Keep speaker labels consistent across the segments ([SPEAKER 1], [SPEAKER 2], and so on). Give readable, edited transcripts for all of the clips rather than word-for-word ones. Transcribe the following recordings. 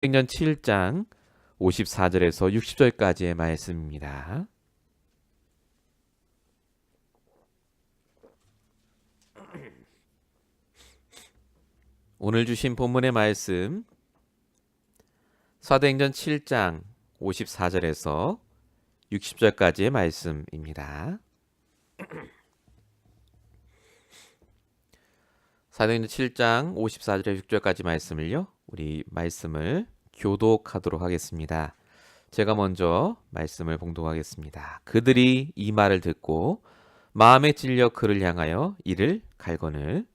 [SPEAKER 1] 사도행전 7장 54절에서 60절까지의 말씀입니다. 오늘 주신 본문의 말씀 사도행전 7장 54절에서 60절까지의 말씀입니다. 사도행전 7장 54절에서 60절까지 말씀을요. 우리 말씀을 교독하도록 하겠습니다. 제가 먼저 말씀을 봉독하겠습니다. 그들이 이 말을 듣고 마음에 찔려 그를 향하여 이를 갈거늘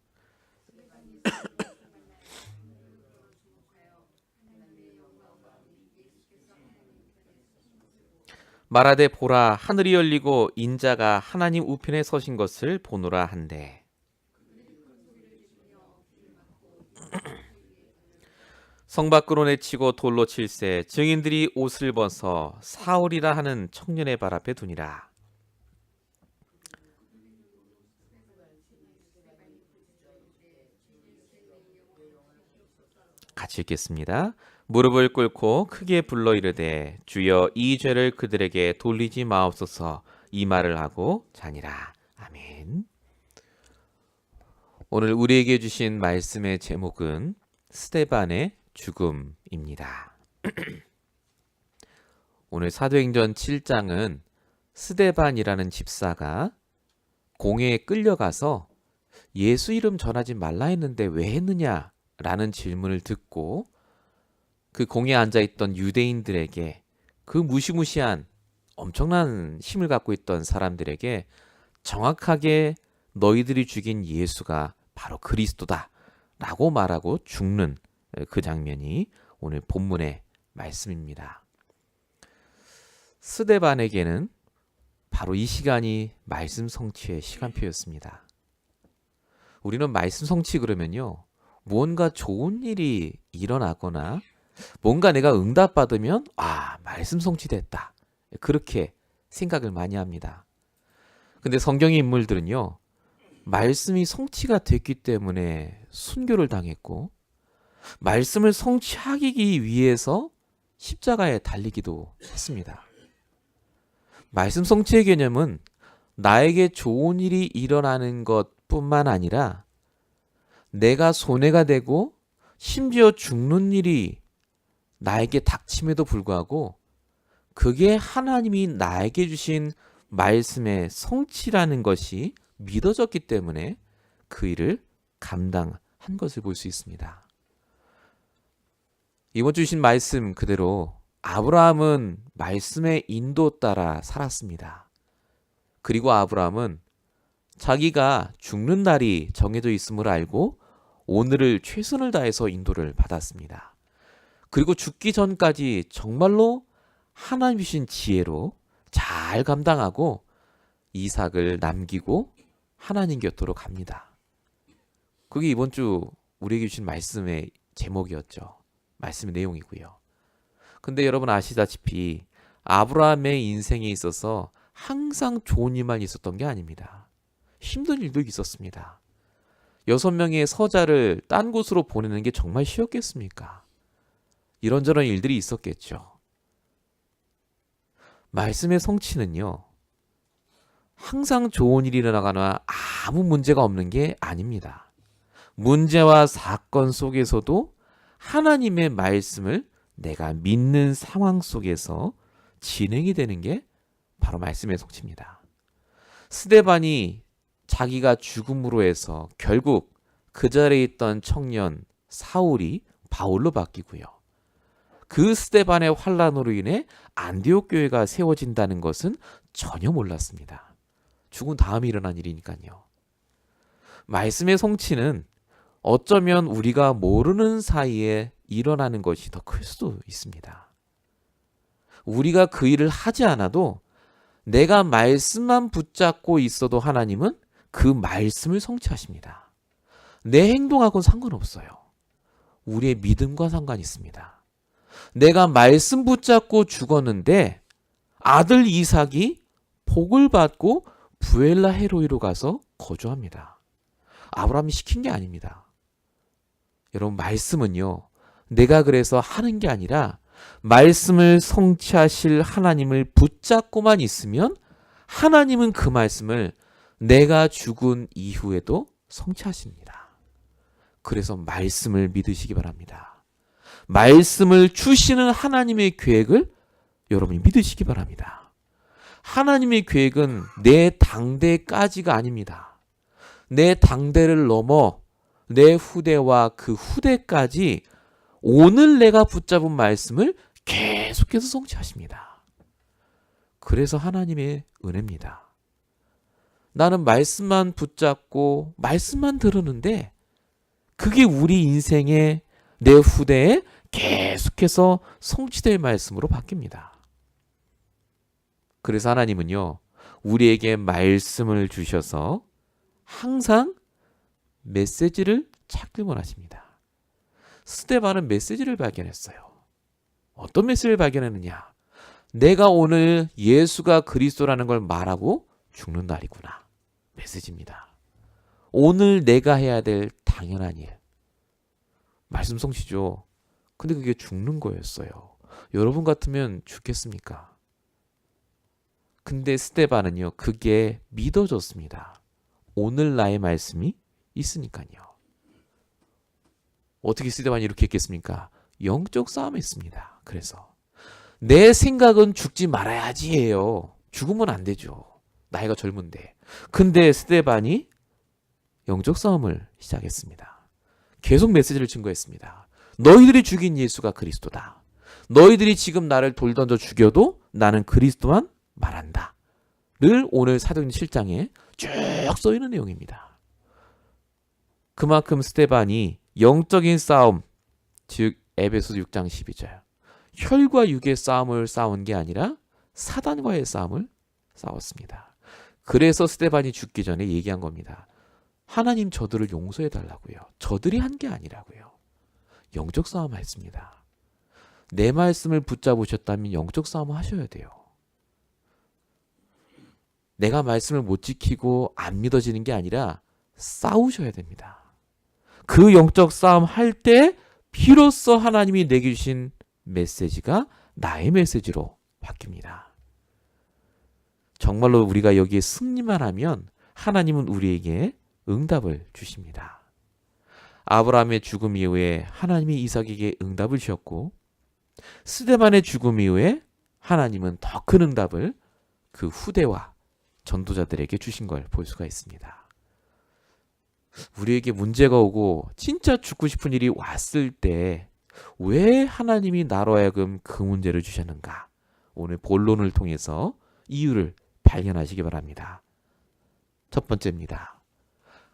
[SPEAKER 1] 말하되 보라 하늘이 열리고 인자가 하나님 우편에 서신 것을 보노라 한대. 성 밖으로 내치고 돌로 칠세 증인들이 옷을 벗어 사울이라 하는 청년의 발 앞에 두니라. 같이 읽겠습니다. 무릎을 꿇고 크게 불러 이르되 주여 이 죄를 그들에게 돌리지 마옵소서 이 말을 하고 자니라. 아멘. 오늘 우리에게 주신 말씀의 제목은 스데반의 죽음입니다. 오늘 사도행전 7장은 스데반이라는 집사가 공회에 끌려가서 예수 이름 전하지 말라 했는데 왜 했느냐 라는 질문을 듣고 그 공회에 앉아있던 유대인들에게 그 무시무시한 엄청난 힘을 갖고 있던 사람들에게 정확하게 너희들이 죽인 예수가 바로 그리스도다 라고 말하고 죽는 그 장면이 오늘 본문의 말씀입니다. 스데반에게는 바로 이 시간이 말씀 성취의 시간표였습니다. 우리는 말씀 성취 그러면요, 무언가 좋은 일이 일어나거나 뭔가 내가 응답받으면 말씀 성취됐다 그렇게 생각을 많이 합니다. 근데 성경의 인물들은요, 말씀이 성취가 됐기 때문에 순교를 당했고 말씀을 성취하기 위해서 십자가에 달리기도 했습니다. 말씀 성취의 개념은 나에게 좋은 일이 일어나는 것뿐만 아니라 내가 손해가 되고 심지어 죽는 일이 나에게 닥침에도 불구하고 그게 하나님이 나에게 주신 말씀의 성취라는 것이 믿어졌기 때문에 그 일을 감당한 것을 볼 수 있습니다. 이번 주신 말씀 그대로 아브라함은 말씀의 인도 따라 살았습니다. 그리고 아브라함은 자기가 죽는 날이 정해져 있음을 알고 오늘을 최선을 다해서 인도를 받았습니다. 그리고 죽기 전까지 정말로 하나님 주신 지혜로 잘 감당하고 이삭을 남기고 하나님 곁으로 갑니다. 그게 이번 주 우리에게 주신 말씀의 제목이었죠. 말씀의 내용이고요. 근데 여러분 아시다시피 아브라함의 인생에 있어서 항상 좋은 일만 있었던 게 아닙니다. 힘든 일도 있었습니다. 6명의 서자를 딴 곳으로 보내는 게 정말 쉬웠겠습니까? 이런저런 일들이 있었겠죠. 말씀의 성취는요, 항상 좋은 일이 일어나거나 아무 문제가 없는 게 아닙니다. 문제와 사건 속에서도 하나님의 말씀을 내가 믿는 상황 속에서 진행이 되는 게 바로 말씀의 성취입니다. 스데반이 자기가 죽음으로 해서 결국 그 자리에 있던 청년 사울이 바울로 바뀌고요. 그 스데반의 환란으로 인해 안디옥 교회가 세워진다는 것은 전혀 몰랐습니다. 죽은 다음에 일어난 일이니까요. 말씀의 성취는 어쩌면 우리가 모르는 사이에 일어나는 것이 더 클 수도 있습니다. 우리가 그 일을 하지 않아도 내가 말씀만 붙잡고 있어도 하나님은 그 말씀을 성취하십니다. 내 행동하고는 상관없어요. 우리의 믿음과 상관이 있습니다. 내가 말씀 붙잡고 죽었는데 아들 이삭이 복을 받고 부엘라 헤로이로 가서 거주합니다. 아브라함이 시킨 게 아닙니다. 여러분 말씀은요, 내가 그래서 하는 게 아니라 말씀을 성취하실 하나님을 붙잡고만 있으면 하나님은 그 말씀을 내가 죽은 이후에도 성취하십니다. 그래서 말씀을 믿으시기 바랍니다. 말씀을 주시는 하나님의 계획을 여러분이 믿으시기 바랍니다. 하나님의 계획은 내 당대까지가 아닙니다. 내 당대를 넘어 내 후대와 그 후대까지 오늘 내가 붙잡은 말씀을 계속해서 성취하십니다. 그래서 하나님의 은혜입니다. 나는 말씀만 붙잡고 말씀만 들었는데 그게 우리 인생의 내 후대에 계속해서 성취될 말씀으로 바뀝니다. 그래서 하나님은요, 우리에게 말씀을 주셔서 항상 메시지를 찾길 원하십니다. 스데반은 메시지를 발견했어요. 어떤 메시지를 발견했느냐? 내가 오늘 예수가 그리스도라는 걸 말하고 죽는 날이구나. 메시지입니다. 오늘 내가 해야 될 당연한 일. 말씀 성취죠. 근데 그게 죽는 거였어요. 여러분 같으면 죽겠습니까? 근데 스데반은요, 그게 믿어졌습니다. 오늘 나의 말씀이 있으니까요. 어떻게 스데반이 이렇게 했겠습니까? 영적 싸움을 했습니다. 그래서 내 생각은 죽지 말아야지 해요. 죽으면 안 되죠. 나이가 젊은데. 근데 스데반이 영적 싸움을 시작했습니다. 계속 메시지를 증거했습니다. 너희들이 죽인 예수가 그리스도다. 너희들이 지금 나를 돌 던져 죽여도 나는 그리스도만 말한다. 를 오늘 사도행전 7장에 쭉 써있는 내용입니다. 그만큼 스데반이 영적인 싸움, 즉 에베소서 6장 12절 혈과 육의 싸움을 싸운 게 아니라 사단과의 싸움을 싸웠습니다. 그래서 스데반이 죽기 전에 얘기한 겁니다. 하나님 저들을 용서해 달라고요. 저들이 한 게 아니라고요. 영적 싸움을 했습니다. 내 말씀을 붙잡으셨다면 영적 싸움을 하셔야 돼요. 내가 말씀을 못 지키고 안 믿어지는 게 아니라 싸우셔야 됩니다. 그 영적 싸움 할 때 비로소 하나님이 내게 주신 메시지가 나의 메시지로 바뀝니다. 정말로 우리가 여기에 승리만 하면 하나님은 우리에게 응답을 주십니다. 아브라함의 죽음 이후에 하나님이 이삭에게 응답을 주셨고 스데반의 죽음 이후에 하나님은 더 큰 응답을 그 후대와 전도자들에게 주신 걸 볼 수가 있습니다. 우리에게 문제가 오고 진짜 죽고 싶은 일이 왔을 때 왜 하나님이 나로 하여금 그 문제를 주셨는가? 오늘 본론을 통해서 이유를 발견하시기 바랍니다. 첫 번째입니다.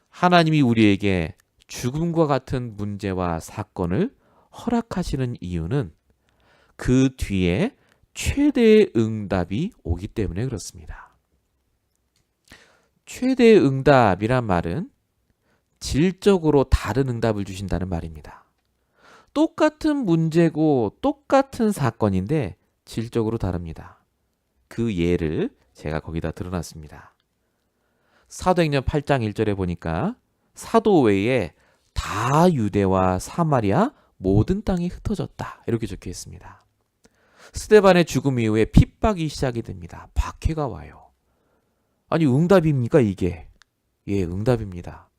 [SPEAKER 1] 하나님이 우리에게 죽음과 같은 문제와 사건을 허락하시는 이유는 그 뒤에 최대의 응답이 오기 때문에 그렇습니다. 최대의 응답이란 말은 질적으로 다른 응답을 주신다는 말입니다. 똑같은 문제고 똑같은 사건인데 질적으로 다릅니다. 그 예를 제가 거기다 드러났습니다. 사도행전 8장 1절에 보니까 사도 외에 다 유대와 사마리아 모든 땅이 흩어졌다. 이렇게 적혀 있습니다. 스데반의 죽음 이후에 핍박이 시작이 됩니다. 박해가 와요. 아니 응답입니까 이게? 예, 응답입니다.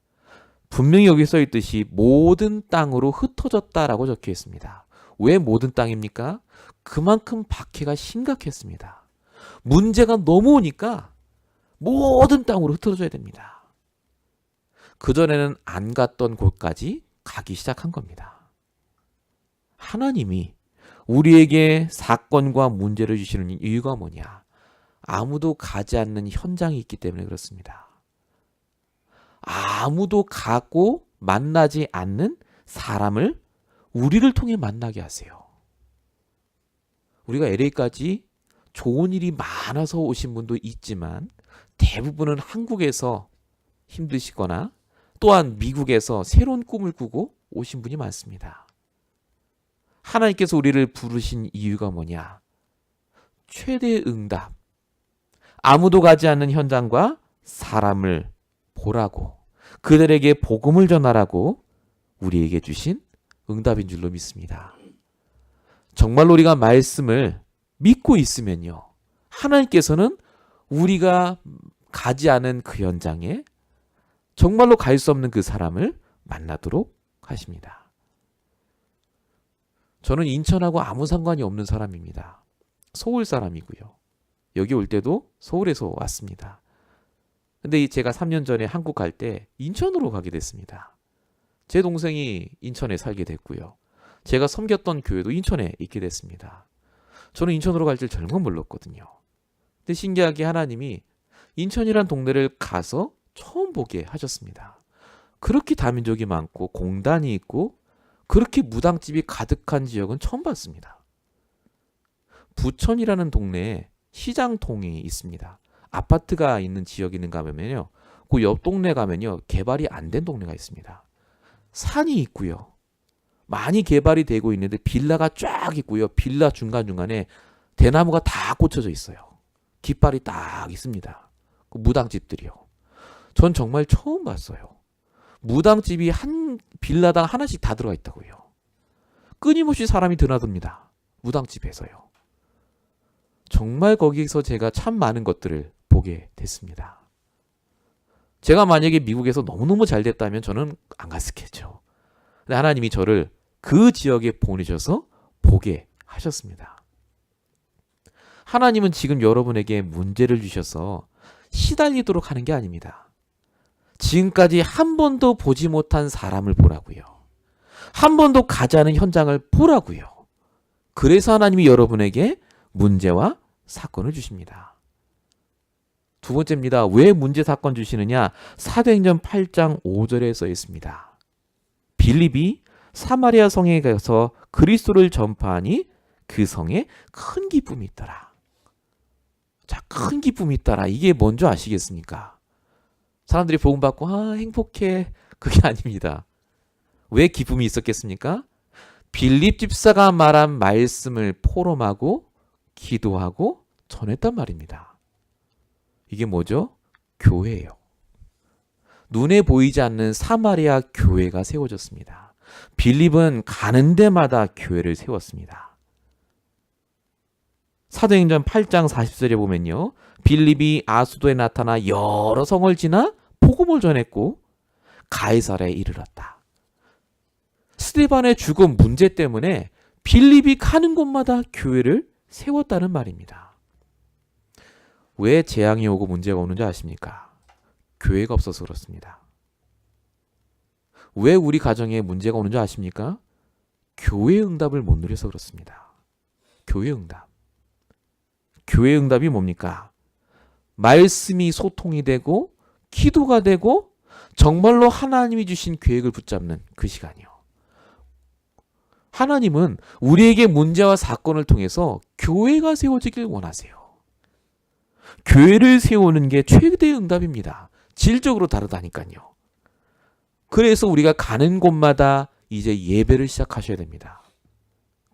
[SPEAKER 1] 분명히 여기 써 있듯이 모든 땅으로 흩어졌다라고 적혀 있습니다. 왜 모든 땅입니까? 그만큼 박해가 심각했습니다. 문제가 너무 오니까 모든 땅으로 흩어져야 됩니다. 그전에는 안 갔던 곳까지 가기 시작한 겁니다. 하나님이 우리에게 사건과 문제를 주시는 이유가 뭐냐? 아무도 가지 않는 현장이 있기 때문에 그렇습니다. 아무도 가고 만나지 않는 사람을 우리를 통해 만나게 하세요. 우리가 LA까지 좋은 일이 많아서 오신 분도 있지만 대부분은 한국에서 힘드시거나 또한 미국에서 새로운 꿈을 꾸고 오신 분이 많습니다. 하나님께서 우리를 부르신 이유가 뭐냐? 최대의 응답. 아무도 가지 않는 현장과 사람을 보라고 그들에게 복음을 전하라고 우리에게 주신 응답인 줄로 믿습니다. 정말로 우리가 말씀을 믿고 있으면요, 하나님께서는 우리가 가지 않은 그 현장에 정말로 갈 수 없는 그 사람을 만나도록 하십니다. 저는 인천하고 아무 상관이 없는 사람입니다. 서울 사람이고요. 여기 올 때도 서울에서 왔습니다. 근데 제가 3년 전에 한국 갈 때 인천으로 가게 됐습니다. 제 동생이 인천에 살게 됐고요. 제가 섬겼던 교회도 인천에 있게 됐습니다. 저는 인천으로 갈 줄 전혀 몰랐거든요. 근데 신기하게 하나님이 인천이란 동네를 가서 처음 보게 하셨습니다. 그렇게 다민족이 많고 공단이 있고 그렇게 무당집이 가득한 지역은 처음 봤습니다. 부천이라는 동네에 시장통이 있습니다. 아파트가 있는 지역이 있는가 하면요, 그 옆 동네 가면요, 개발이 안 된 동네가 있습니다. 산이 있고요. 많이 개발이 되고 있는데 빌라가 쫙 있고요. 빌라 중간중간에 대나무가 다 꽂혀져 있어요. 깃발이 딱 있습니다. 그 무당집들이요. 전 정말 처음 봤어요. 무당집이 한 빌라당 하나씩 다 들어가 있다고요. 끊임없이 사람이 드나듭니다. 무당집에서요. 정말 거기서 제가 참 많은 것들을 보게 됐습니다. 제가 만약에 미국에서 너무너무 잘 됐다면 저는 안 갔었겠죠. 근데 하나님이 저를 그 지역에 보내셔서 보게 하셨습니다. 하나님은 지금 여러분에게 문제를 주셔서 시달리도록 하는 게 아닙니다. 지금까지 한 번도 보지 못한 사람을 보라고요. 한 번도 가지 않은 현장을 보라고요. 그래서 하나님이 여러분에게 문제와 사건을 주십니다. 두 번째입니다. 왜 문제 사건 주시느냐? 사도행전 8장 5절에 써 있습니다. 빌립이 사마리아 성에 가서 그리스도를 전파하니 그 성에 큰 기쁨이 있더라. 자, 큰 기쁨이 있더라. 이게 뭔지 아시겠습니까? 사람들이 복음 받고 행복해. 그게 아닙니다. 왜 기쁨이 있었겠습니까? 빌립 집사가 말한 말씀을 포럼하고 기도하고 전했단 말입니다. 이게 뭐죠? 교회예요. 눈에 보이지 않는 사마리아 교회가 세워졌습니다. 빌립은 가는 데마다 교회를 세웠습니다. 사도행전 8장 40절에 보면요, 빌립이 아수도에 나타나 여러 성을 지나 복음을 전했고 가이사랴에 이르렀다. 스데반의 죽음 문제 때문에 빌립이 가는 곳마다 교회를 세웠다는 말입니다. 왜 재앙이 오고 문제가 오는지 아십니까? 교회가 없어서 그렇습니다. 왜 우리 가정에 문제가 오는지 아십니까? 교회 응답을 못 누려서 그렇습니다. 교회 응답. 교회 응답이 뭡니까? 말씀이 소통이 되고 기도가 되고 정말로 하나님이 주신 계획을 붙잡는 그 시간이요. 하나님은 우리에게 문제와 사건을 통해서 교회가 세워지길 원하세요. 교회를 세우는 게 최대의 응답입니다. 질적으로 다르다니까요. 그래서 우리가 가는 곳마다 이제 예배를 시작하셔야 됩니다.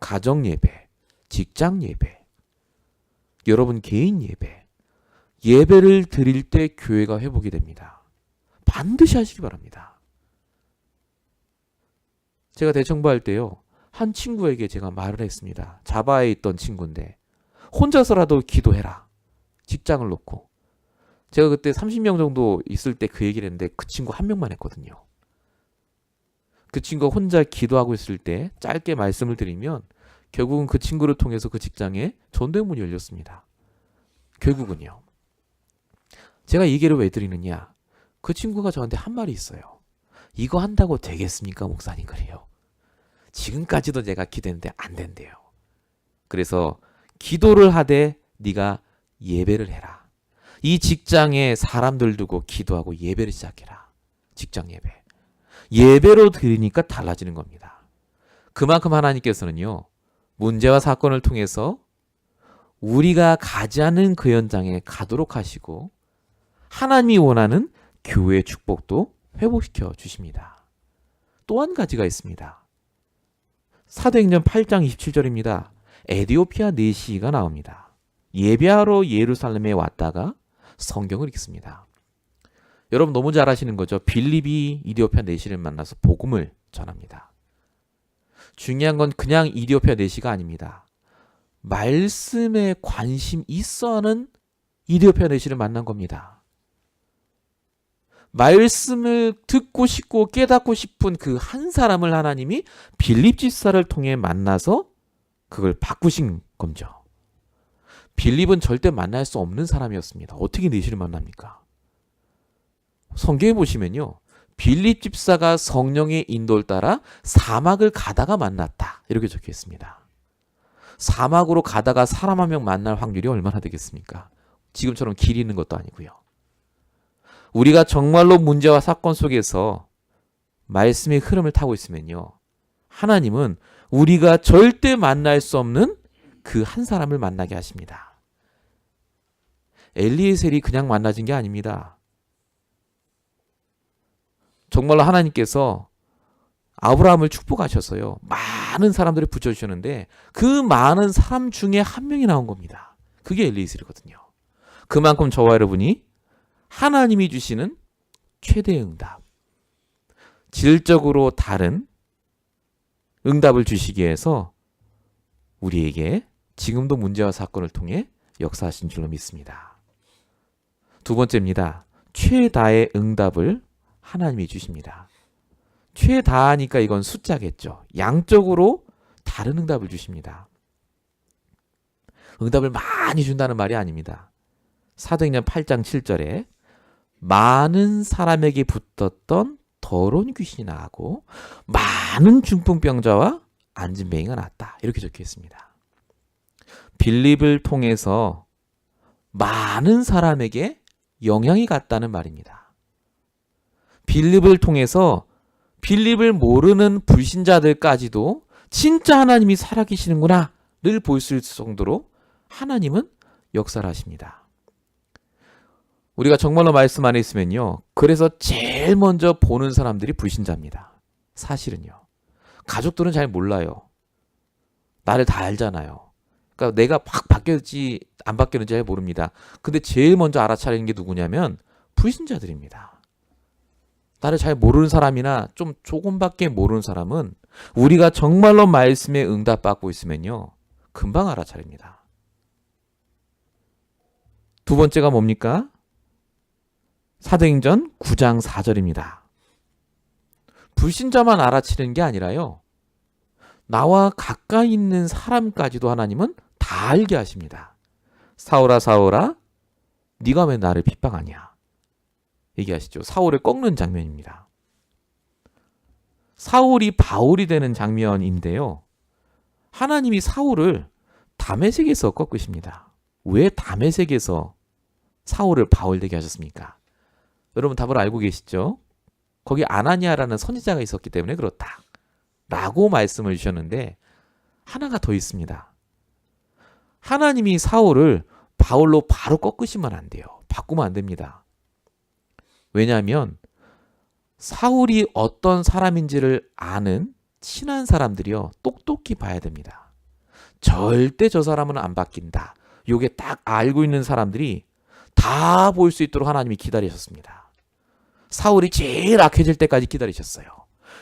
[SPEAKER 1] 가정 예배, 직장 예배, 여러분 개인 예배, 예배를 드릴 때 교회가 회복이 됩니다. 반드시 하시기 바랍니다. 제가 대청부할 때요, 한 친구에게 제가 말을 했습니다. 자바에 있던 친구인데 혼자서라도 기도해라. 직장을 놓고. 제가 그때 30명 정도 있을 때 그 얘기를 했는데 그 친구 한 명만 했거든요. 그 친구가 혼자 기도하고 있을 때 짧게 말씀을 드리면 결국은 그 친구를 통해서 그 직장에 전도의 문이 열렸습니다. 결국은요. 제가 이 얘기를 왜 드리느냐. 그 친구가 저한테 한 말이 있어요. 이거 한다고 되겠습니까, 목사님? 그래요. 지금까지도 제가 기도했는데 안 된대요. 그래서 기도를 하되 네가 예배를 해라. 이 직장에 사람들 두고 기도하고 예배를 시작해라. 직장 예배. 예배로 드리니까 달라지는 겁니다. 그만큼 하나님께서는요, 문제와 사건을 통해서 우리가 가지 않은 그 현장에 가도록 하시고 하나님이 원하는 교회의 축복도 회복시켜 주십니다. 또 한 가지가 있습니다. 사도행전 8장 27절입니다. 에디오피아 내시가 나옵니다. 예배하러 예루살렘에 왔다가 성경을 읽습니다. 여러분 너무 잘 아시는 거죠. 빌립이 이디오피아 내시를 만나서 복음을 전합니다. 중요한 건 그냥 이디오피아 내시가 아닙니다. 말씀에 관심 있어 하는 이디오피아 내시를 만난 겁니다. 말씀을 듣고 싶고 깨닫고 싶은 그 한 사람을 하나님이 빌립 집사를 통해 만나서 그걸 바꾸신 거죠. 빌립은 절대 만날 수 없는 사람이었습니다. 어떻게 내시를 만납니까? 성경에 보시면요. 빌립 집사가 성령의 인도를 따라 사막을 가다가 만났다. 이렇게 적혀 있습니다. 사막으로 가다가 사람 한 명 만날 확률이 얼마나 되겠습니까? 지금처럼 길이 있는 것도 아니고요. 우리가 정말로 문제와 사건 속에서 말씀의 흐름을 타고 있으면요. 하나님은 우리가 절대 만날 수 없는 그 한 사람을 만나게 하십니다. 엘리에셀이 그냥 만나진 게 아닙니다. 정말로 하나님께서 아브라함을 축복하셨어요. 많은 사람들을 붙여주셨는데 그 많은 사람 중에 한 명이 나온 겁니다. 그게 엘리에셀이거든요. 그만큼 저와 여러분이 하나님이 주시는 최대의 응답, 질적으로 다른 응답을 주시기 위해서 우리에게 지금도 문제와 사건을 통해 역사하신 줄로 믿습니다. 두 번째입니다. 최다의 응답을 하나님이 주십니다. 최다하니까 이건 숫자겠죠. 양적으로 다른 응답을 주십니다. 응답을 많이 준다는 말이 아닙니다. 사도행전 8장 7절에 많은 사람에게 붙었던 더러운 귀신이 나가고 많은 중풍병자와 안진뱅이가 났다. 이렇게 적혀 있습니다. 빌립을 통해서 많은 사람에게 영향이 갔다는 말입니다. 빌립을 통해서 빌립을 모르는 불신자들까지도 진짜 하나님이 살아계시는구나를 볼 수 있을 정도로 하나님은 역사를 하십니다. 우리가 정말로 말씀 안에 있으면요. 그래서 제일 먼저 보는 사람들이 불신자입니다. 사실은요. 가족들은 잘 몰라요. 나를 다 알잖아요. 그러니까 내가 확 바뀌었지 안 바뀌었는지 잘 모릅니다. 근데 제일 먼저 알아차리는 게 누구냐면 불신자들입니다. 나를 잘 모르는 사람이나 좀 조금밖에 모르는 사람은 우리가 정말로 말씀에 응답받고 있으면요. 금방 알아차립니다. 두 번째가 뭡니까? 사도행전 9장 4절입니다. 불신자만 알아채는 게 아니라요. 나와 가까이 있는 사람까지도 하나님은 다 알게 하십니다. 사울아 사울아 네가 왜 나를 핍박하냐 얘기하시죠. 사울을 꺾는 장면입니다. 사울이 바울이 되는 장면인데요. 하나님이 사울을 다메섹에서 꺾으십니다. 왜 다메섹에서 사울을 바울 되게 하셨습니까? 여러분 답을 알고 계시죠? 거기 아나니아라는 선지자가 있었기 때문에 그렇다. 라고 말씀을 주셨는데 하나가 더 있습니다. 하나님이 사울을 바울로 바로 꺾으시면 안 돼요. 바꾸면 안 됩니다. 왜냐하면 사울이 어떤 사람인지를 아는 친한 사람들이요. 똑똑히 봐야 됩니다. 절대 저 사람은 안 바뀐다. 요게 딱 알고 있는 사람들이 다 볼 수 있도록 하나님이 기다리셨습니다. 사울이 제일 악해질 때까지 기다리셨어요.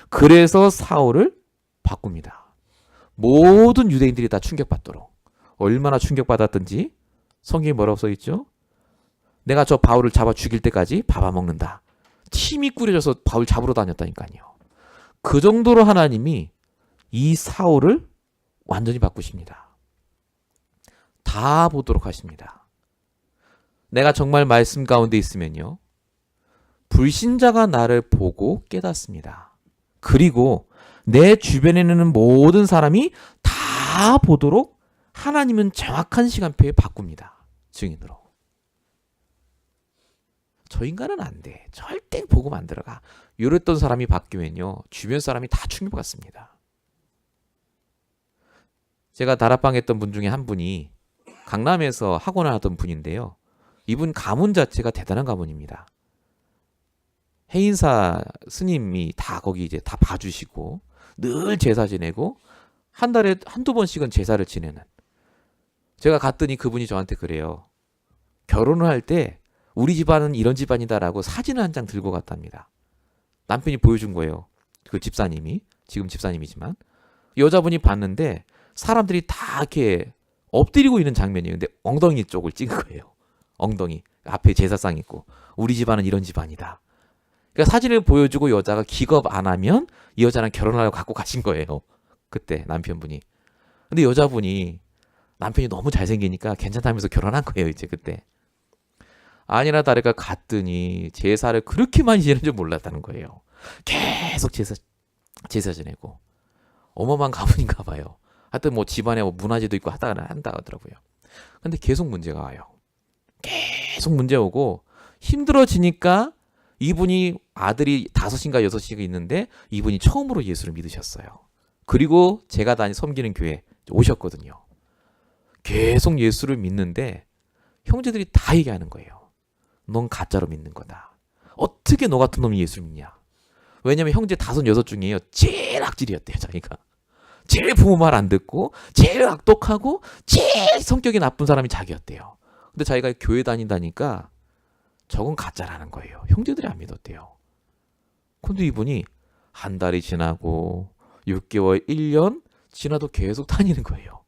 [SPEAKER 1] 그래서 사울을 바꿉니다. 모든 유대인들이 다 충격받도록. 얼마나 충격받았던지 성경에 뭐라고 써있죠? 내가 저 바울을 잡아 죽일 때까지 잡아먹는다. 팀이 꾸려져서 바울 잡으러 다녔다니까요. 그 정도로 하나님이 이 사울을 완전히 바꾸십니다. 다 보도록 하십니다. 내가 정말 말씀 가운데 있으면요. 불신자가 나를 보고 깨닫습니다. 그리고 내 주변에 있는 모든 사람이 다 보도록 하나님은 정확한 시간표에 바꿉니다. 증인으로. 저 인간은 안 돼. 절대 복음 안 들어가. 이랬던 사람이 바뀌면요. 주변 사람이 다 충격받습니다. 제가 다락방 했던 분 중에 한 분이 강남에서 학원을 하던 분인데요. 이분 가문 자체가 대단한 가문입니다. 해인사 스님이 다 거기 이제 다 봐주시고 늘 제사 지내고 한 달에 한두 번씩은 제사를 지내는. 제가 갔더니 그분이 저한테 그래요. 결혼을 할 때 우리 집안은 이런 집안이다라고 사진을 한 장 들고 갔답니다. 남편이 보여준 거예요. 그 집사님이 지금 집사님이지만 여자분이 봤는데 사람들이 다 이렇게 엎드리고 있는 장면이에요. 근데 엉덩이 쪽을 찍은 거예요. 엉덩이. 앞에 제사상 있고. 우리 집안은 이런 집안이다. 그러니까 사진을 보여주고 여자가 기겁 안 하면 이 여자랑 결혼하려고 갖고 가신 거예요. 그때 남편분이. 근데 여자분이 남편이 너무 잘생기니까 괜찮다면서 결혼한 거예요. 이제 그때. 아니나 다를까 갔더니 제사를 그렇게 많이 지내는 줄 몰랐다는 거예요. 계속 제사 지내고. 어마어마한 가문인가 봐요. 하여튼 뭐 집안에 뭐 문화재도 있고 한다 하더라고요. 근데 계속 문제가 와요. 계속 문제 오고 힘들어지니까 이분이 아들이 5인가 6이 있는데 이분이 처음으로 예수를 믿으셨어요. 그리고 제가 섬기는 교회 오셨거든요. 계속 예수를 믿는데 형제들이 다 얘기하는 거예요. 넌 가짜로 믿는 거다. 어떻게 너 같은 놈이 예수를 믿냐. 왜냐면 형제 5, 6 중에요. 제일 악질이었대요. 자기가. 제일 부모 말 안 듣고 제일 악독하고 제일 성격이 나쁜 사람이 자기였대요. 근데 자기가 교회 다닌다니까 저건 가짜라는 거예요. 형제들이 안 믿었대요. 근데 이분이 한 달이 지나고 6개월, 1년 지나도 계속 다니는 거예요.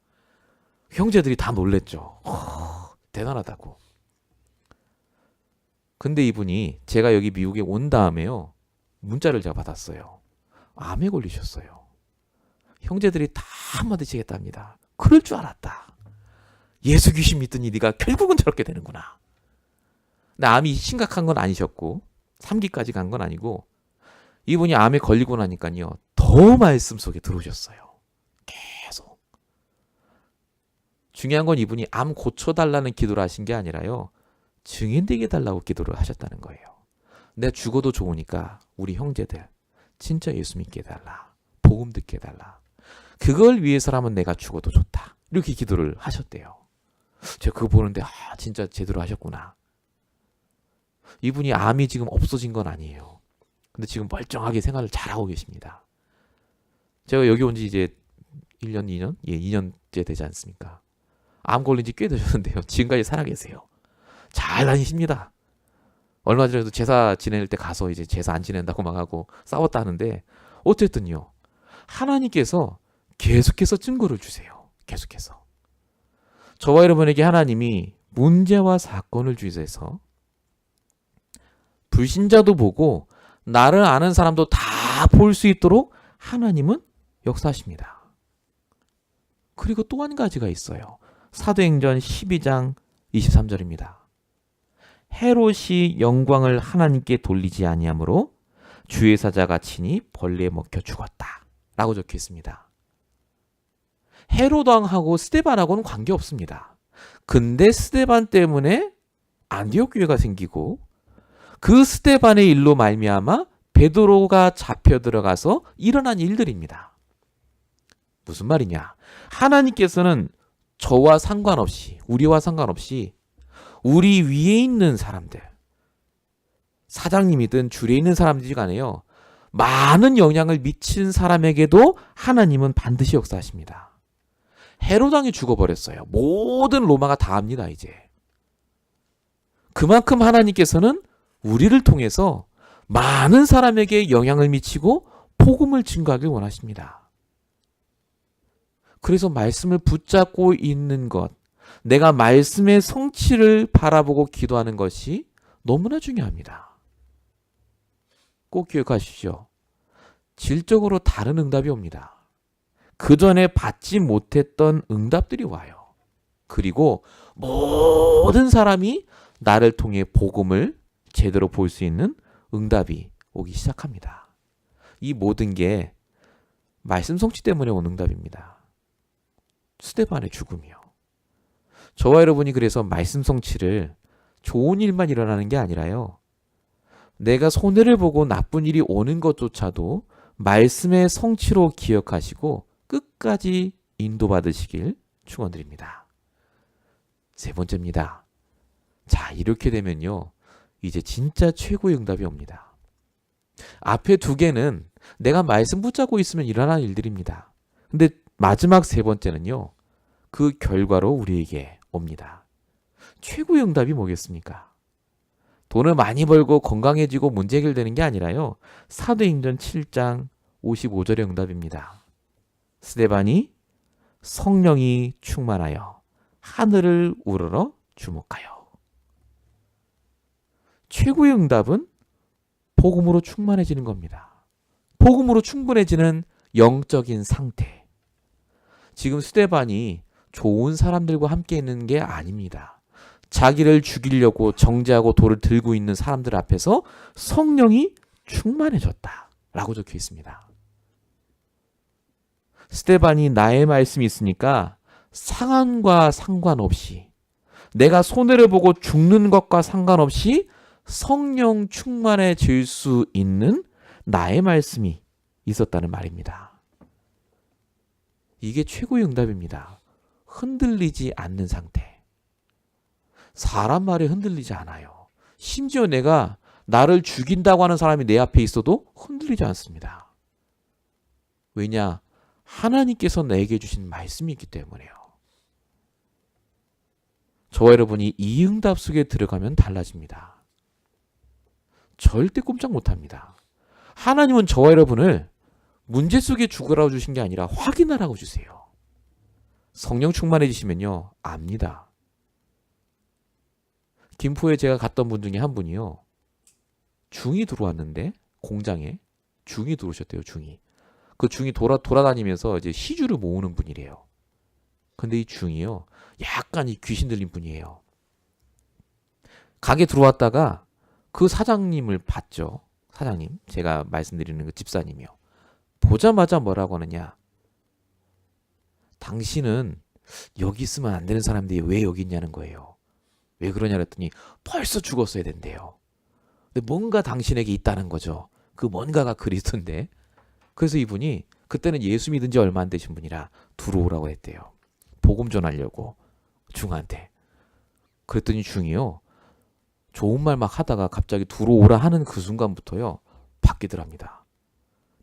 [SPEAKER 1] 형제들이 다 놀랬죠. 대단하다고. 근데 이분이 제가 여기 미국에 온 다음에요. 문자를 제가 받았어요. 암에 걸리셨어요. 형제들이 다 한마디씩 했답니다. 그럴 줄 알았다. 예수 귀신 믿더니 네가 결국은 저렇게 되는구나. 근데 암이 심각한 건 아니셨고 3기까지 간 건 아니고 이분이 암에 걸리고 나니까요. 더 말씀 속에 들어오셨어요. 계속. 중요한 건 이분이 암 고쳐달라는 기도를 하신 게 아니라요. 증인되게 해달라고 기도를 하셨다는 거예요. 내가 죽어도 좋으니까 우리 형제들 진짜 예수 믿게 해달라. 복음 듣게 해달라. 그걸 위해서라면 내가 죽어도 좋다. 이렇게 기도를 하셨대요. 제가 그거 보는데 진짜 제대로 하셨구나. 이분이 암이 지금 없어진 건 아니에요. 근데 지금 멀쩡하게 생활을 잘하고 계십니다. 제가 여기 온 지 이제 1년, 2년? 예, 2년째 되지 않습니까? 암 걸린 지 꽤 되셨는데요. 지금까지 살아계세요. 잘 다니십니다. 얼마 전에도 제사 지낼 때 가서 이제 제사 안 지낸다고 막 하고 싸웠다 하는데 어쨌든요. 하나님께서 계속해서 증거를 주세요. 계속해서. 저와 여러분에게 하나님이 문제와 사건을 주셔서 불신자도 보고 나를 아는 사람도 다 볼 수 있도록 하나님은 역사하십니다. 그리고 또 한 가지가 있어요. 사도행전 12장 23절입니다. 헤롯이 영광을 하나님께 돌리지 아니하므로 주의 사자가 친히 벌레에 먹혀 죽었다. 라고 적혀 있습니다. 헤롯 왕하고 스데반하고는 관계없습니다. 근데 스데반 때문에 안디옥 교회가 생기고 그 스데반의 일로 말미암아 베드로가 잡혀 들어가서 일어난 일들입니다. 무슨 말이냐? 하나님께서는 저와 상관없이 우리와 상관없이 우리 위에 있는 사람들 사장님이든 주례에 있는 사람들이 간에요. 많은 영향을 미친 사람에게도 하나님은 반드시 역사하십니다. 헤롯 왕이 죽어버렸어요. 모든 로마가 다 압니다. 이제. 그만큼 하나님께서는 우리를 통해서 많은 사람에게 영향을 미치고 복음을 증거하길 원하십니다. 그래서 말씀을 붙잡고 있는 것, 내가 말씀의 성취를 바라보고 기도하는 것이 너무나 중요합니다. 꼭 기억하십시오. 질적으로 다른 응답이 옵니다. 그 전에 받지 못했던 응답들이 와요. 그리고 모든 사람이 나를 통해 복음을 제대로 볼 수 있는 응답이 오기 시작합니다. 이 모든 게 말씀 성취 때문에 온 응답입니다. 스데반의 죽음이요. 저와 여러분이 그래서 말씀 성취를 좋은 일만 일어나는 게 아니라요. 내가 손해를 보고 나쁜 일이 오는 것조차도 말씀의 성취로 기억하시고 끝까지 인도받으시길 축원드립니다. 세 번째입니다. 자, 이렇게 되면요. 이제 진짜 최고의 응답이 옵니다. 앞에 2개는 내가 말씀 붙잡고 있으면 일어나는 일들입니다. 근데 마지막 3번째는요. 그 결과로 우리에게 옵니다. 최고의 응답이 뭐겠습니까? 돈을 많이 벌고 건강해지고 문제 해결되는 게 아니라요. 사도행전 7장 55절의 응답입니다. 스데반이 성령이 충만하여 하늘을 우러러 주목하여. 최고의 응답은 복음으로 충만해지는 겁니다. 복음으로 충분해지는 영적인 상태. 지금 스데반이 좋은 사람들과 함께 있는 게 아닙니다. 자기를 죽이려고 정죄하고 돌을 들고 있는 사람들 앞에서 성령이 충만해졌다 라고 적혀 있습니다. 스데반이 나의 말씀이 있으니까 상황과 상관없이, 내가 손해를 보고 죽는 것과 상관없이 성령 충만해질 수 있는 나의 말씀이 있었다는 말입니다. 이게 최고의 응답입니다. 흔들리지 않는 상태. 사람 말에 흔들리지 않아요. 심지어 내가 나를 죽인다고 하는 사람이 내 앞에 있어도 흔들리지 않습니다. 왜냐? 하나님께서 내게 주신 말씀이 있기 때문에요. 저와 여러분이 이 응답 속에 들어가면 달라집니다. 절대 꼼짝 못합니다. 하나님은 저와 여러분을 문제 속에 죽으라고 주신 게 아니라 확인하라고 주세요. 성령 충만해지시면요, 압니다. 김포에 제가 갔던 분 중에 한 분이요, 중이 들어왔는데 공장에 중이 들어오셨대요. 중이. 그 중이 돌아다니면서 이제 시주를 모으는 분이래요. 근데 이 중이요, 약간 이 귀신 들린 분이에요. 가게 들어왔다가 그 사장님을 봤죠. 사장님, 제가 말씀드리는 그 집사님이요. 보자마자 뭐라고 하느냐? 당신은 여기 있으면 안 되는 사람들이 왜 여기 있냐는 거예요. 왜 그러냐 그랬더니 벌써 죽었어야 된대요. 근데 뭔가 당신에게 있다는 거죠. 그 뭔가가 그리스도인데. 그래서 이분이 그때는 예수 믿은 지 얼마 안 되신 분이라 들어오라고 했대요. 복음 전하려고 중한테. 그랬더니 중이요, 좋은 말 막 하다가 갑자기 들어오라 하는 그 순간부터요, 바뀌더랍니다.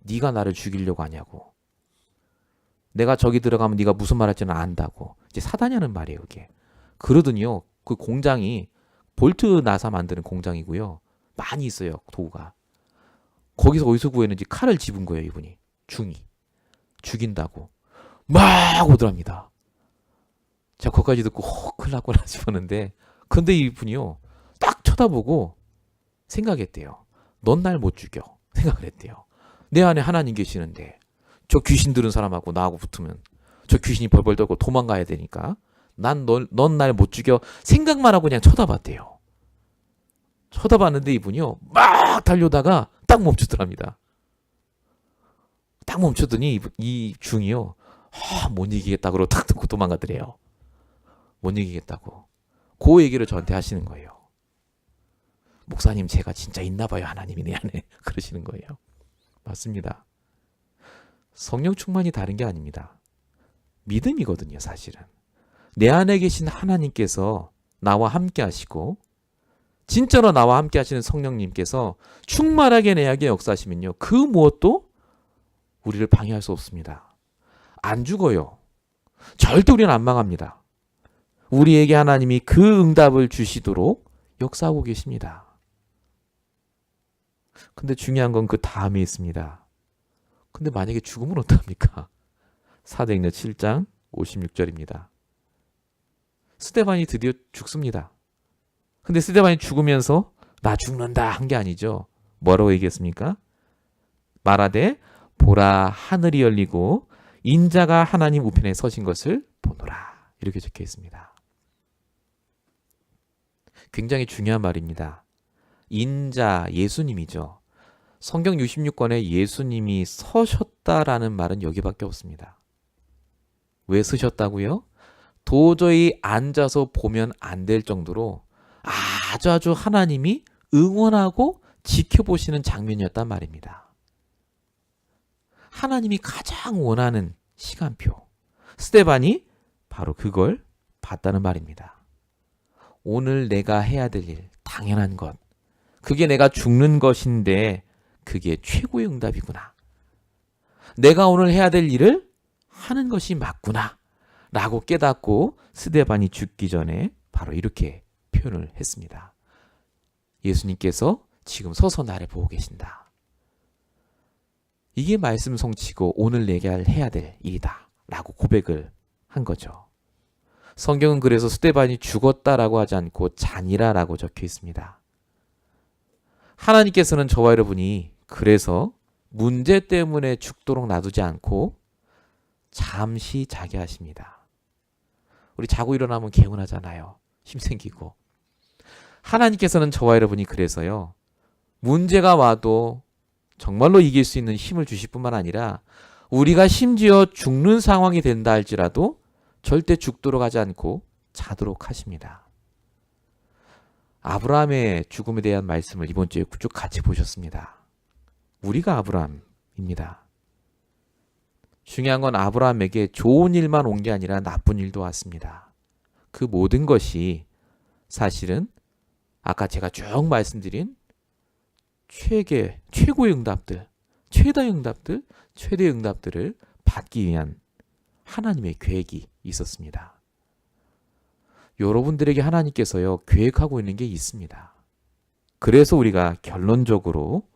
[SPEAKER 1] 네가 나를 죽이려고 하냐고. 내가 저기 들어가면 네가 무슨 말 할지는 안다고. 이제 사단이 하는 말이에요, 그게. 그러더니요, 그 공장이 볼트 나사 만드는 공장이고요. 많이 있어요, 도구가. 거기서 어디서 구했는지 칼을 집은 거예요, 이분이. 중이. 죽인다고. 막 오더랍니다. 제가 거기까지 듣고 큰일 났구나 싶었는데, 근데 이분이요, 딱 쳐다보고 생각했대요. 넌 날 못 죽여. 생각을 했대요. 내 안에 하나님 계시는데 저 귀신 들은 사람하고 나하고 붙으면 저 귀신이 벌벌 떨고 도망가야 되니까 넌 날 못 죽여. 생각만 하고 그냥 쳐다봤대요. 쳐다봤는데 이분이요, 막 달려다가 딱 멈추더랍니다. 딱 멈추더니 이 중이요, 못 이기겠다 그러고 탁 듣고 도망가더래요. 못 이기겠다고. 그 얘기를 저한테 하시는 거예요. 목사님, 제가 진짜 있나 봐요, 하나님이 내 안에. 그러시는 거예요. 맞습니다. 성령 충만이 다른 게 아닙니다. 믿음이거든요, 사실은. 내 안에 계신 하나님께서 나와 함께 하시고, 진짜로 나와 함께 하시는 성령님께서 충만하게 내 안에 역사하시면요, 그 무엇도 우리를 방해할 수 없습니다. 안 죽어요. 절대 우리는 안 망합니다. 우리에게 하나님이 그 응답을 주시도록 역사하고 계십니다. 근데 중요한 건 그 다음에 있습니다. 근데 만약에 죽으면 어떡합니까? 사도행전 7장 56절입니다. 스데반이 드디어 죽습니다. 근데 스데반이 죽으면서 나 죽는다 한 게 아니죠. 뭐라고 얘기했습니까? 말하되 보라, 하늘이 열리고 인자가 하나님 우편에 서신 것을 보노라. 이렇게 적혀 있습니다. 굉장히 중요한 말입니다. 인자, 예수님이죠. 성경 66권에 예수님이 서셨다라는 말은 여기밖에 없습니다. 왜 서셨다고요? 도저히 앉아서 보면 안 될 정도로 아주 하나님이 응원하고 지켜보시는 장면이었단 말입니다. 하나님이 가장 원하는 시간표. 스데반이 바로 그걸 봤다는 말입니다. 오늘 내가 해야 될 일, 당연한 것. 그게 내가 죽는 것인데 그게 최고의 응답이구나. 내가 오늘 해야 될 일을 하는 것이 맞구나. 라고 깨닫고 스데반이 죽기 전에 바로 이렇게 표현을 했습니다. 예수님께서 지금 서서 나를 보고 계신다. 이게 말씀 성취고 오늘 내가 해야 될 일이다 라고 고백을 한 거죠. 성경은 그래서 스데반이 죽었다라고 하지 않고 잔이라라고 적혀 있습니다. 하나님께서는 저와 여러분이 그래서 문제 때문에 죽도록 놔두지 않고 잠시 자게 하십니다. 우리 자고 일어나면 개운하잖아요. 힘생기고. 하나님께서는 저와 여러분이 그래서요. 문제가 와도 정말로 이길 수 있는 힘을 주실 뿐만 아니라 우리가 심지어 죽는 상황이 된다 할지라도 절대 죽도록 하지 않고 자도록 하십니다. 아브라함의 죽음에 대한 말씀을 이번 주에 쭉 같이 보셨습니다. 우리가 아브라함입니다. 중요한 건 아브라함에게 좋은 일만 온 게 아니라 나쁜 일도 왔습니다. 그 모든 것이 사실은 아까 제가 쭉 말씀드린 최고의 응답들, 최대의 응답들을 받기 위한 하나님의 계획이 있었습니다. 여러분들에게 하나님께서요, 계획하고 있는 게 있습니다. 그래서 우리가 결론적으로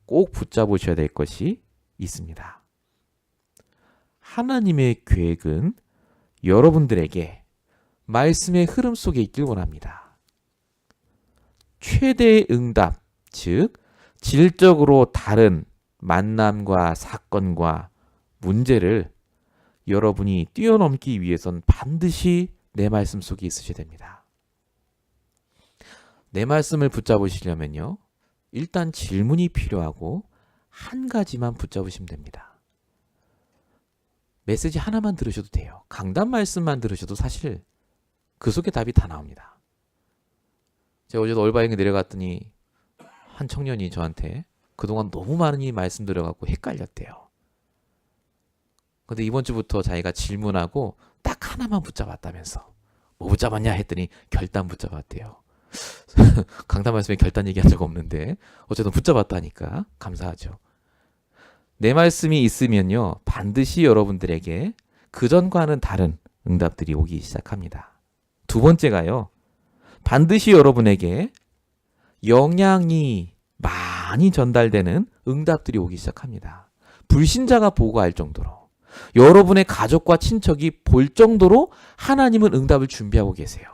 [SPEAKER 1] 꼭 붙잡으셔야 될 것이 있습니다. 하나님의 계획은 여러분들에게 말씀의 흐름 속에 있길 원합니다. 최대의 응답, 즉 질적으로 다른 만남과 사건과 문제를 여러분이 뛰어넘기 위해선 반드시 내 말씀 속에 있으셔야 됩니다. 내 말씀을 붙잡으시려면요. 일단 질문이 필요하고 한 가지만 붙잡으시면 됩니다. 메시지 하나만 들으셔도 돼요. 강단 말씀만 들으셔도 사실 그 속에 답이 다 나옵니다. 제가 어제도 얼바행에 내려갔더니 한 청년이 저한테 그동안 너무 많이 말씀드려갖고 헷갈렸대요. 근데 이번 주부터 자기가 질문하고 딱 하나만 붙잡았다면서. 뭐 붙잡았냐 했더니 결단 붙잡았대요. 강단 말씀에 결단 얘기한 적 없는데 어쨌든 붙잡았다니까 감사하죠. 내 말씀이 있으면요. 반드시 여러분들에게 그전과는 다른 응답들이 오기 시작합니다. 두 번째가요. 반드시 여러분에게 영향이 많이 전달되는 응답들이 오기 시작합니다. 불신자가 보고할 정도로. 여러분의 가족과 친척이 볼 정도로 하나님은 응답을 준비하고 계세요.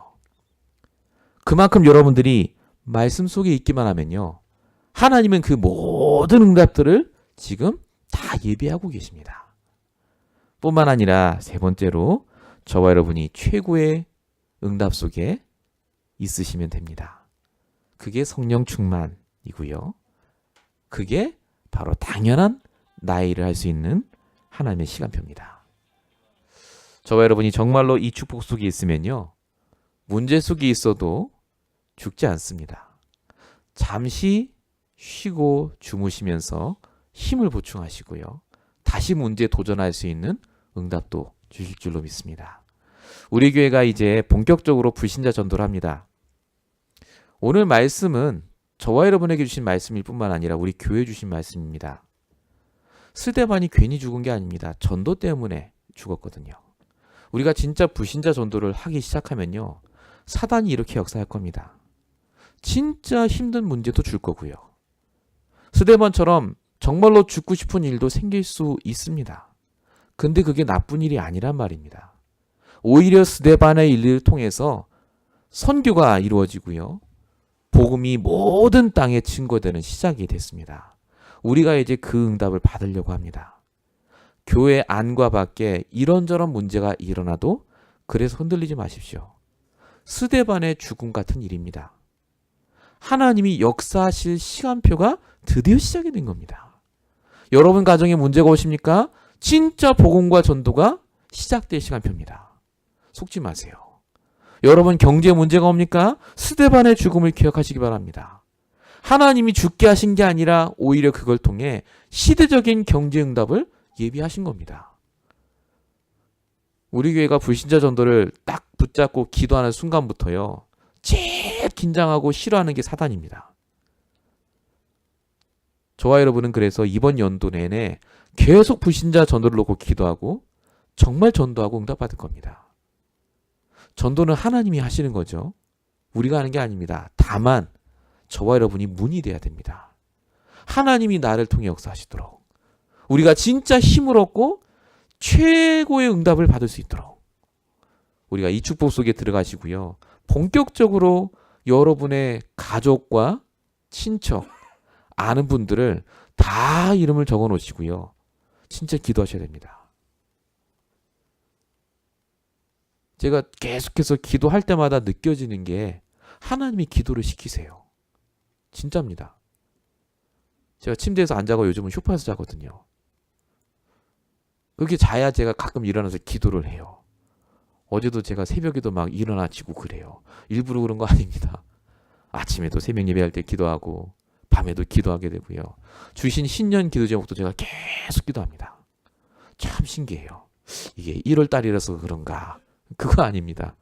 [SPEAKER 1] 그만큼 여러분들이 말씀 속에 있기만 하면요. 하나님은 그 모든 응답들을 지금 다 예비하고 계십니다. 뿐만 아니라 세 번째로 저와 여러분이 최고의 응답 속에 있으시면 됩니다. 그게 성령 충만이고요. 그게 바로 당연한 나의 일을 할 수 있는 하나님의 시간표입니다. 저와 여러분이 정말로 이 축복 속에 있으면요. 문제 속에 있어도 죽지 않습니다. 잠시 쉬고 주무시면서 힘을 보충하시고요. 다시 문제에 도전할 수 있는 응답도 주실 줄로 믿습니다. 우리 교회가 이제 본격적으로 불신자 전도를 합니다. 오늘 말씀은 저와 여러분에게 주신 말씀일 뿐만 아니라 우리 교회에 주신 말씀입니다. 스데반이 괜히 죽은 게 아닙니다. 전도 때문에 죽었거든요. 우리가 진짜 불신자 전도를 하기 시작하면요. 사단이 이렇게 역사할 겁니다. 진짜 힘든 문제도 줄 거고요. 스데반처럼 정말로 죽고 싶은 일도 생길 수 있습니다. 근데 그게 나쁜 일이 아니란 말입니다. 오히려 스데반의 일을 통해서 선교가 이루어지고요. 복음이 모든 땅에 증거되는 시작이 됐습니다. 우리가 이제 그 응답을 받으려고 합니다. 교회 안과 밖에 이런저런 문제가 일어나도 그래서 흔들리지 마십시오. 스데반의 죽음 같은 일입니다. 하나님이 역사하실 시간표가 드디어 시작이 된 겁니다. 여러분 가정에 문제가 오십니까? 진짜 복음과 전도가 시작될 시간표입니다. 속지 마세요. 여러분 경제 문제가 옵니까? 스데반의 죽음을 기억하시기 바랍니다. 하나님이 죽게 하신 게 아니라 오히려 그걸 통해 시대적인 경제 응답을 예비하신 겁니다. 우리 교회가 불신자 전도를 딱 붙잡고 기도하는 순간부터요. 제일 긴장하고 싫어하는 게 사단입니다. 저와 여러분은 그래서 이번 연도 내내 계속 불신자 전도를 놓고 기도하고 정말 전도하고 응답받을 겁니다. 전도는 하나님이 하시는 거죠. 우리가 하는 게 아닙니다. 다만 저와 여러분이 문이 돼야 됩니다. 하나님이 나를 통해 역사하시도록. 우리가 진짜 힘을 얻고 최고의 응답을 받을 수 있도록 우리가 이 축복 속에 들어가시고요. 본격적으로 여러분의 가족과 친척, 아는 분들을 다 이름을 적어 놓으시고요. 진짜 기도하셔야 됩니다. 제가 계속해서 기도할 때마다 느껴지는 게 하나님이 기도를 시키세요. 진짜입니다. 제가 침대에서 안 자고 요즘은 소파에서 자거든요. 그렇게 자야 제가 가끔 일어나서 기도를 해요. 어제도 제가 새벽에도 막 일어나지고 그래요. 일부러 그런 거 아닙니다. 아침에도 새벽 예배할 때 기도하고 밤에도 기도하게 되고요. 주신 신년 기도 제목도 제가 계속 기도합니다. 참 신기해요. 이게 1월 달이라서 그런가? 그거 아닙니다.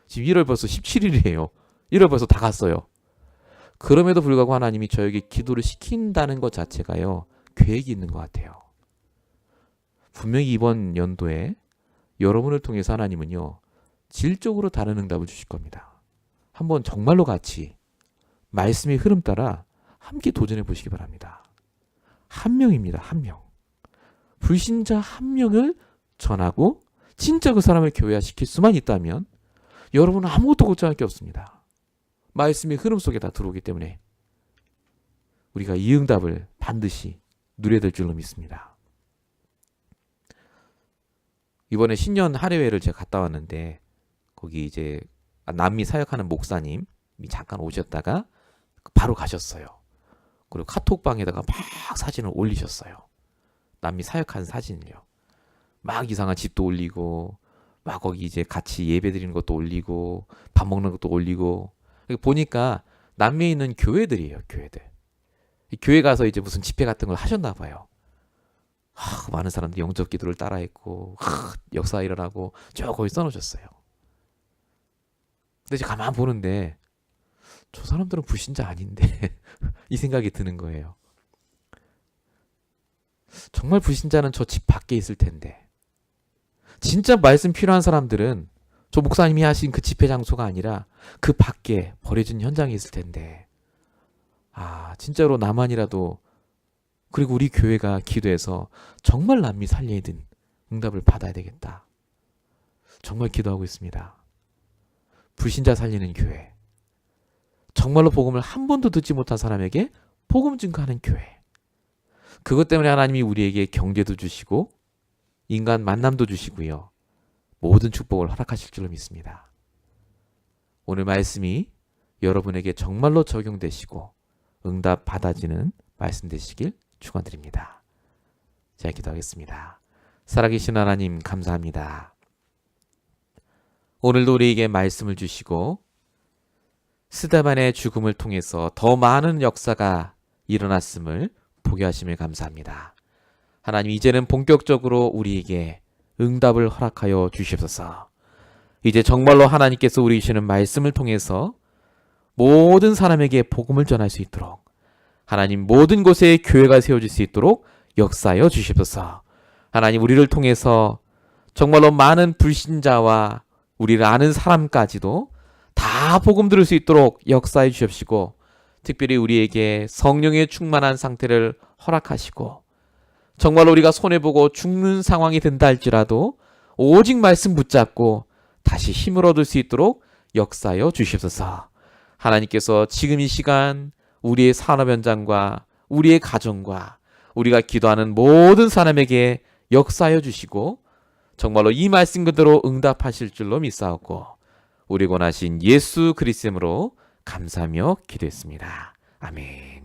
[SPEAKER 1] 지금 1월 벌써 17일이에요. 1월 벌써 다 갔어요. 그럼에도 불구하고 하나님이 저에게 기도를 시킨다는 것 자체가요. 계획이 있는 것 같아요. 분명히 이번 연도에 여러분을 통해서 하나님은요. 질적으로 다른 응답을 주실 겁니다. 한번 정말로 같이 말씀의 흐름 따라 함께 도전해 보시기 바랍니다. 한 명입니다. 한 명. 불신자 한 명을 전하고 진짜 그 사람을 교회화시킬 수만 있다면 여러분은 아무것도 걱정할 게 없습니다. 말씀의 흐름 속에 다 들어오기 때문에 우리가 이 응답을 반드시 누려야 될 줄로 믿습니다. 이번에 신년 할애회를 제가 갔다 왔는데 거기 이제 남미 사역하는 목사님이 잠깐 오셨다가 바로 가셨어요. 그리고 카톡방에다가 막 사진을 올리셨어요. 남미 사역한 사진을요. 막 이상한 집도 올리고 막 거기 이제 같이 예배 드리는 것도 올리고 밥 먹는 것도 올리고 보니까 남미에 있는 교회들이에요. 교회들. 교회 가서 이제 무슨 집회 같은 걸 하셨나 봐요. 많은 사람들이 영접 기도를 따라했고 역사 일어나고 저 거기 써놓으셨어요. 근데 이제 가만 보는데 저 사람들은 불신자 아닌데 이 생각이 드는 거예요. 정말 불신자는 저 집 밖에 있을 텐데 진짜 말씀 필요한 사람들은 저 목사님이 하신 그 집회 장소가 아니라 그 밖에 버려진 현장에 있을 텐데 진짜로 나만이라도 그리고 우리 교회가 기도해서 정말 남미 살리는 응답을 받아야 되겠다. 정말 기도하고 있습니다. 불신자 살리는 교회. 정말로 복음을 한 번도 듣지 못한 사람에게 복음 증거하는 교회. 그것 때문에 하나님이 우리에게 경제도 주시고 인간 만남도 주시고요. 모든 축복을 허락하실 줄로 믿습니다. 오늘 말씀이 여러분에게 정말로 적용되시고 응답 받아지는 말씀 되시길 축원드립니다. 제가 기도하겠습니다. 살아계신 하나님 감사합니다. 오늘도 우리에게 말씀을 주시고 스데반의 죽음을 통해서 더 많은 역사가 일어났음을 보게 하심을 감사합니다. 하나님 이제는 본격적으로 우리에게 응답을 허락하여 주시옵소서. 이제 정말로 하나님께서 우리 주시는 말씀을 통해서 모든 사람에게 복음을 전할 수 있도록 하나님 모든 곳에 교회가 세워질 수 있도록 역사하여 주시옵소서. 하나님 우리를 통해서 정말로 많은 불신자와 우리를 아는 사람까지도 다 복음 들을 수 있도록 역사해 주십시고 특별히 우리에게 성령의 충만한 상태를 허락하시고 정말 우리가 손해보고 죽는 상황이 된다 할지라도 오직 말씀 붙잡고 다시 힘을 얻을 수 있도록 역사하여 주시옵소서. 하나님께서 지금 이 시간 우리의 산업 현장과 우리의 가정과 우리가 기도하는 모든 사람에게 역사하여 주시고 정말로 이 말씀 그대로 응답하실 줄로 믿사옵고 우리 권하신 예수 그리스도로 감사하며 기도했습니다. 아멘.